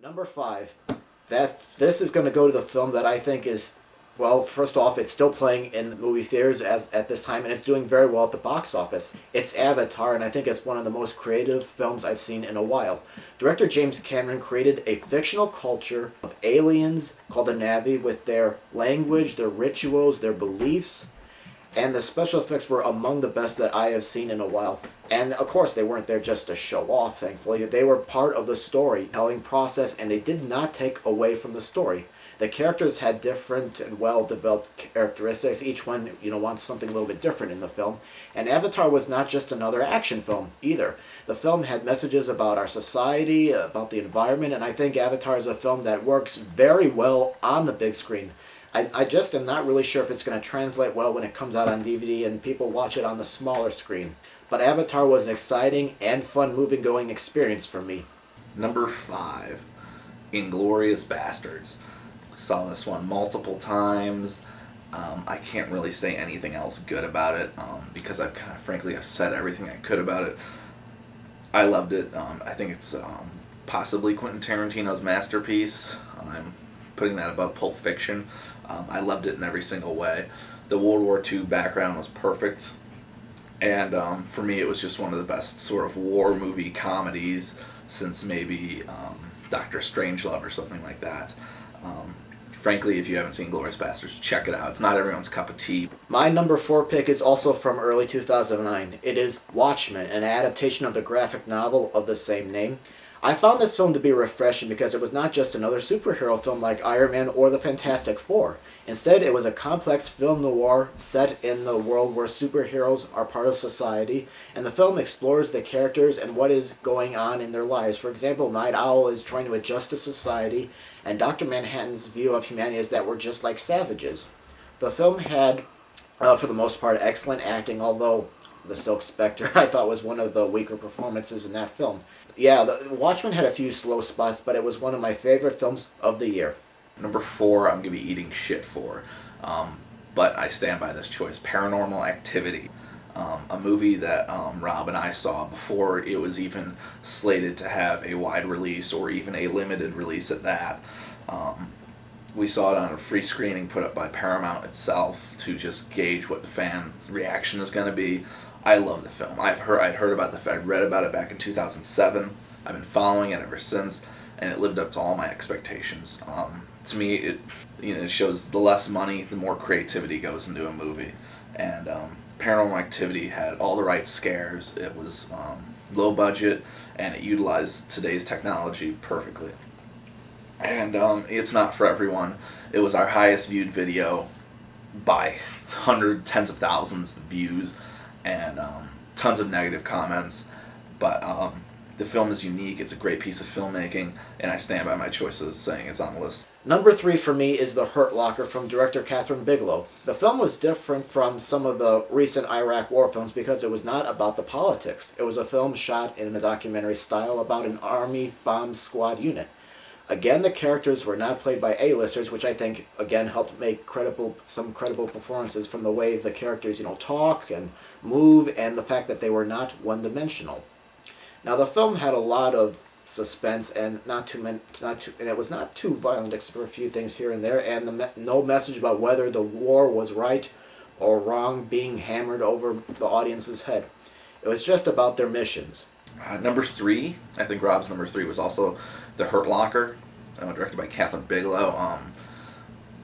Number 5. This is going to go to the film that I think is, well, first off, it's still playing in the movie theaters as at this time, and it's doing very well at the box office. It's Avatar, and I think it's one of the most creative films I've seen in a while. Director James Cameron created a fictional culture of aliens called the Na'vi with their language, their rituals, their beliefs, and the special effects were among the best that I have seen in a while. And of course, they weren't there just to show off, thankfully. They were part of the storytelling process, and they did not take away from the story. The characters had different and well-developed characteristics. Each one, wants something a little bit different in the film. And Avatar was not just another action film, either. The film had messages about our society, about the environment, and I think Avatar is a film that works very well on the big screen. I just am not really sure if it's going to translate well when it comes out on DVD and people watch it on the smaller screen. But Avatar was an exciting and fun moving-going experience for me. Number 5, Inglorious Basterds. Saw this one multiple times. I can't really say anything else good about it because I've said everything I could about it. I loved it. I think it's possibly Quentin Tarantino's masterpiece. I'm putting that above Pulp Fiction. I loved it in every single way. The World War II background was perfect. And for me, it was just one of the best sort of war movie comedies since maybe Dr. Strangelove or something like that. Frankly, if you haven't seen Inglorious Basterds, check it out. It's not everyone's cup of tea. My number 4 pick is also from early 2009. It is Watchmen, an adaptation of the graphic novel of the same name. I found this film to be refreshing because it was not just another superhero film like Iron Man or the Fantastic Four. Instead, it was a complex film noir set in the world where superheroes are part of society, and the film explores the characters and what is going on in their lives. For example, Night Owl is trying to adjust to society, and Dr. Manhattan's view of humanity is that we're just like savages. The film had, for the most part, excellent acting, although the Silk Spectre I thought was one of the weaker performances in that film. Yeah, the Watchmen had a few slow spots, but it was one of my favorite films of the year. Number 4, I'm going to be eating shit for. But I stand by this choice. Paranormal Activity. A movie that Rob and I saw before it was even slated to have a wide release or even a limited release at that. We saw it on a free screening put up by Paramount itself to just gauge what the fan reaction is going to be. I love the film. I'd heard about the film. I read about it back in 2007. I've been following it ever since, and it lived up to all my expectations. To me, it shows the less money, the more creativity goes into a movie. And Paranormal Activity had all the right scares. It was low budget, and it utilized today's technology perfectly. And it's not for everyone. It was our highest viewed video by tens of thousands of views, and tons of negative comments. But the film is unique. It's a great piece of filmmaking, and I stand by my choices saying it's on the list. Number 3 for me is The Hurt Locker from director Catherine Bigelow. The film was different from some of the recent Iraq war films because it was not about the politics. It was a film shot in a documentary style about an army bomb squad unit. Again, the characters were not played by A-listers, which I think, again, helped make some credible performances from the way the characters, talk and move, and the fact that they were not one-dimensional. Now, the film had a lot of suspense and and it was not too violent, except for a few things here and there, and no message about whether the war was right or wrong being hammered over the audience's head. It was just about their missions. Number 3, I think Rob's number 3 was also The Hurt Locker, directed by Catherine Bigelow.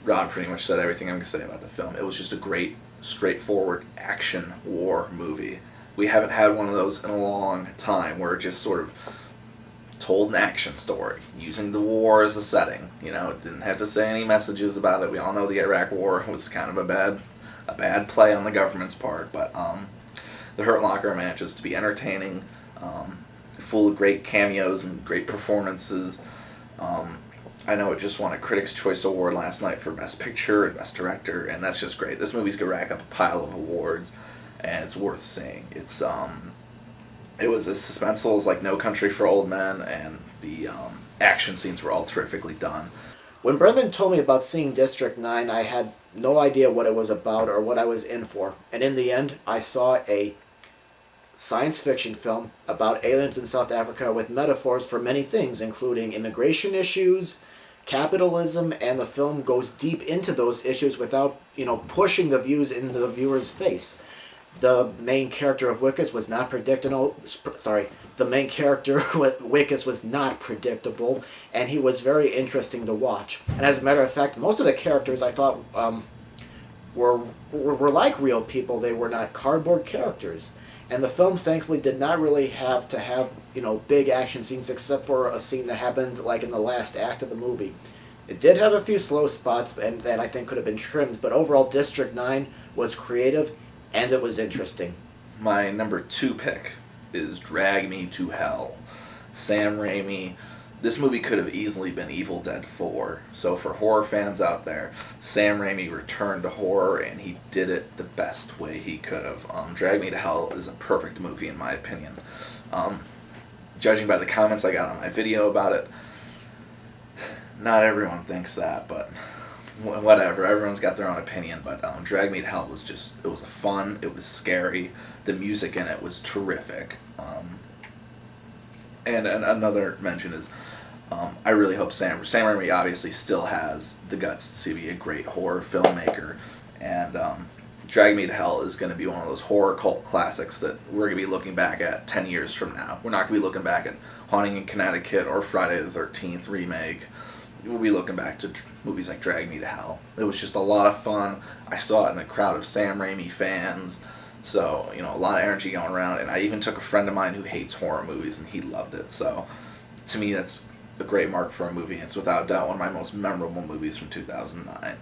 Rob pretty much said everything I'm going to say about the film. It was just a great, straightforward action war movie. We haven't had one of those in a long time where it just sort of told an action story using the war as a setting. Didn't have to say any messages about it. We all know the Iraq War was kind of a bad play on the government's part, but The Hurt Locker manages to be entertaining, full of great cameos and great performances. I know it just won a Critics' Choice Award last night for Best Picture and Best Director, and that's just great. This movie's gonna rack up a pile of awards, and it's worth seeing. It was as suspenseful as like No Country for Old Men, and the action scenes were all terrifically done. When Brendan told me about seeing District 9, I had no idea what it was about or what I was in for. And in the end, I saw a science fiction film about aliens in South Africa with metaphors for many things, including immigration issues, capitalism, and the film goes deep into those issues without, pushing the views into the viewer's face. The main character of Wickus was not predictable. Sorry, the main character Wickus was not predictable, and he was very interesting to watch. And as a matter of fact, most of the characters I thought were like real people. They were not cardboard characters. And the film thankfully did not really have to have, big action scenes except for a scene that happened like in the last act of the movie. It did have a few slow spots and that I think could have been trimmed, but overall District 9 was creative and it was interesting. My number 2 pick is Drag Me to Hell. Sam Raimi. This movie could have easily been Evil Dead 4. So for horror fans out there, Sam Raimi returned to horror and he did it the best way he could have. Drag Me to Hell is a perfect movie in my opinion. Judging by the comments I got on my video about it, not everyone thinks that, but whatever. Everyone's got their own opinion, but Drag Me to Hell was it was fun, it was scary, the music in it was terrific. And another mention is, I really hope Sam Raimi obviously still has the guts to be a great horror filmmaker, and Drag Me to Hell is going to be one of those horror cult classics that we're going to be looking back at 10 years from now. We're not going to be looking back at Haunting in Connecticut or Friday the 13th remake. We'll be looking back to movies like Drag Me to Hell. It was just a lot of fun. I saw it in a crowd of Sam Raimi fans. So, a lot of energy going around. And I even took a friend of mine who hates horror movies, and he loved it. So, to me, that's a great mark for a movie. It's without doubt one of my most memorable movies from 2009.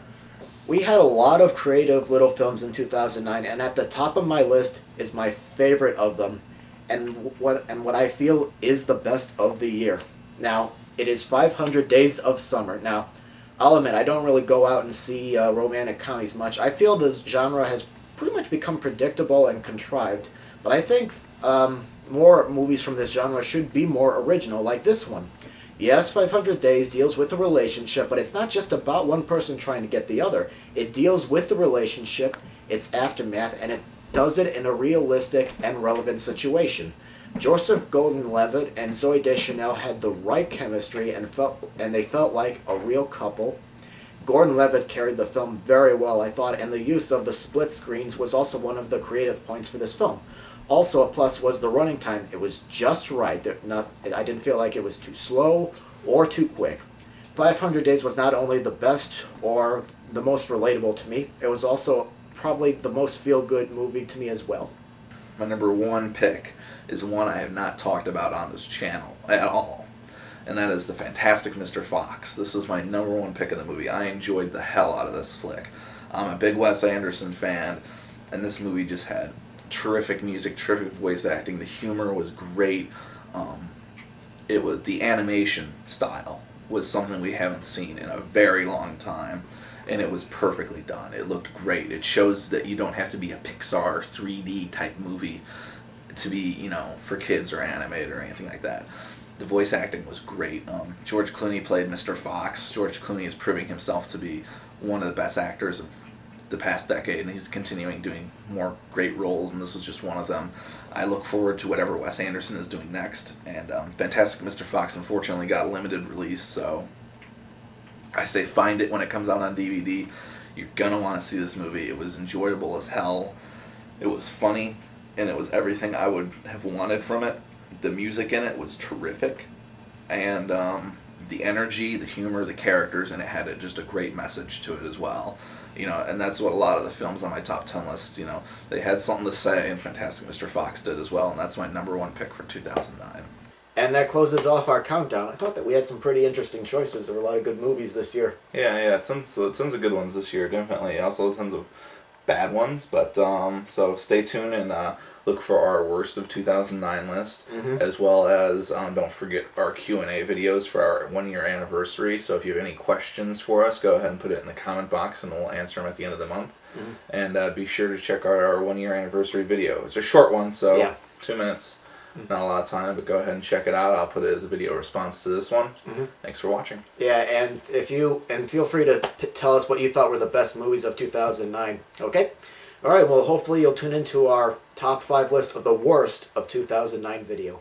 We had a lot of creative little films in 2009, and at the top of my list is my favorite of them, and what I feel is the best of the year. Now, it is 500 Days of Summer. Now, I'll admit, I don't really go out and see romantic comedies much. I feel this genre has pretty much become predictable and contrived, but I think more movies from this genre should be more original, like this one. Yes, 500 Days deals with a relationship, but it's not just about one person trying to get the other. It deals with the relationship, its aftermath, and it does it in a realistic and relevant situation. Joseph Gordon-Levitt and Zooey Deschanel had the right chemistry and they felt like a real couple. Gordon-Levitt carried the film very well, I thought, and the use of the split screens was also one of the creative points for this film. Also, a plus was the running time. It was just right. I didn't feel like it was too slow or too quick. 500 Days was not only the best or the most relatable to me, it was also probably the most feel-good movie to me as well. My number 1 pick is one I have not talked about on this channel at all, and that is The Fantastic Mr. Fox. This was my number 1 pick of the movie. I enjoyed the hell out of this flick. I'm a big Wes Anderson fan, and this movie just had terrific music, terrific voice acting. The humor was great. It was the animation style was something we haven't seen in a very long time, and it was perfectly done. It looked great. It shows that you don't have to be a Pixar 3D type movie to be, for kids or animated or anything like that. The voice acting was great. George Clooney played Mr. Fox. George Clooney is proving himself to be one of the best actors of the past decade, and he's continuing doing more great roles, and this was just one of them. I look forward to whatever Wes Anderson is doing next, and Fantastic Mr. Fox unfortunately got a limited release, so I say find it when it comes out on DVD. You're gonna want to see this movie. It was enjoyable as hell. It was funny, and it was everything I would have wanted from it. The music in it was terrific, and the energy, the humor, the characters, and it had just a great message to it as well. And that's what a lot of the films on my top 10 list, they had something to say, and Fantastic Mr. Fox did as well, and that's my number 1 pick for 2009. And that closes off our countdown. I thought that we had some pretty interesting choices. There were a lot of good movies this year. Yeah, tons of good ones this year, definitely. Also tons of bad ones, but so stay tuned and look for our worst of 2009 list, as well as don't forget our Q&A videos for our 1-year anniversary. So if you have any questions for us, go ahead and put it in the comment box and we'll answer them at the end of the month. And be sure to check out our 1-year anniversary video. It's a short one, so 2 minutes. Not a lot of time, but go ahead and check it out. I'll put it as a video response to this one. Thanks for watching. Yeah, and feel free to tell us what you thought were the best movies of 2009. Okay? All right, well, hopefully you'll tune into our top 5 list of the worst of 2009 video.